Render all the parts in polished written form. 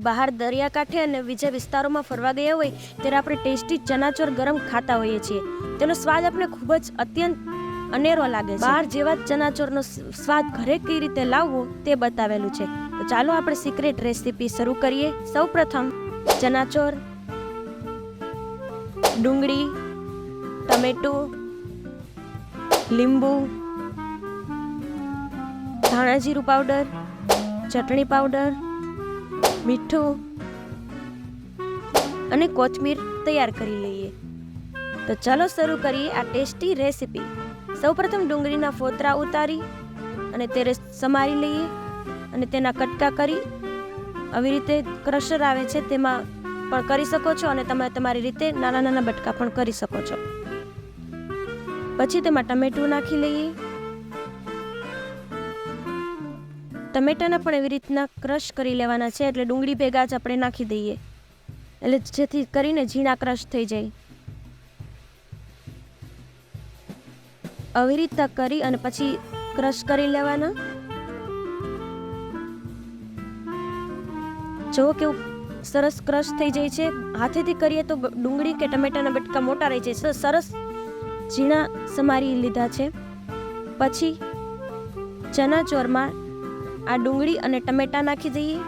બહાર દરિયાકાંઠે અને બીજા વિસ્તારોમાં ફરવા ગયા હોય ત્યારે આપણે ટેસ્ટી ચનાચોર ગરમ ખાતા હોઈએ છીએ. તેનો સ્વાદ આપણે ખૂબ જ અત્યંત અનેરો લાગે છે. બહાર જેવા જ ચનાચોરનો સ્વાદ ઘરે કઈ રીતે લાવવો તે બતાવેલું છે. તો ચાલો આપણે સિક્રેટ રેસીપી શરૂ કરીએ. સૌપ્રથમ ચનાચોર, ડુંગળી, ટમેટું, લીંબુ, ધાણા જીરું પાવડર, ચટણી પાવડર, મીઠું અને કોથમીર તૈયાર કરી લઈએ. તો ચાલો શરૂ કરીએ આ ટેસ્ટી રેસીપી. સૌપ્રથમ ડુંગળીના ફોતરા ઉતારી અને તેને સમારી લઈએ અને તેના કટકા કરી આવી રીતે ક્રશર આવે છે તેમાં પણ કરી શકો છો અને તમે તમારી રીતે નાના નાના બટકા પણ કરી શકો છો. પછી તેમાં ટમેટું નાખી લઈએ. ટમેટાના પણ એવી રીતના ક્રશ કરી લેવાના છે, એટલે ડુંગળી ભેગા જ આપણે નાખી દઈએ એટલે જેથી કરીને ઝીણા ક્રશ થઈ જાય. આવી રીતના કરી અને પછી ક્રશ કરી લેવાના. જો કેવું સરસ ક્રશ થઈ જાય છે. હાથેથી કરીએ તો ડુંગળી કે ટમેટાના બટકા મોટા રહી જાય. સરસ ઝીણા સમારી લીધા છે. પછી ચનાચોરમાં આ ડુંગળી અને ટમેટા નાખી દઈએ.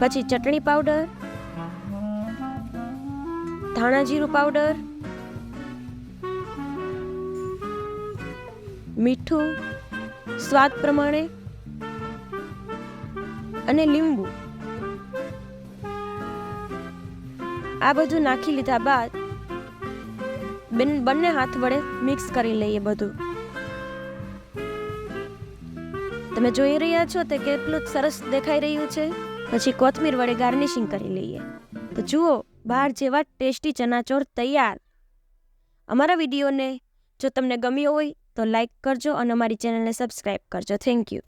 પછી ચટણી પાવડર, ધાણા જીરું પાવડર, મીઠું સ્વાદ પ્રમાણે અને લીંબુ, આ બધું નાખી લીધા બાદ બંને હાથ વડે મિક્સ કરી લઈએ બધું. તમે જોઈ રહ્યા છો તે કેટલું સરસ દેખાઈ રહ્યું છે. પછી કોથમીર વડે ગાર્નિશિંગ કરી લઈએ. તો જુઓ, બહાર જેવા ટેસ્ટી ચનાચોર તૈયાર. અમારા વિડીયોને જો તમને ગમ્યો હોય તો લાઈક કરજો અને અમારી ચેનલને સબસ્ક્રાઈબ કરજો. Thank you.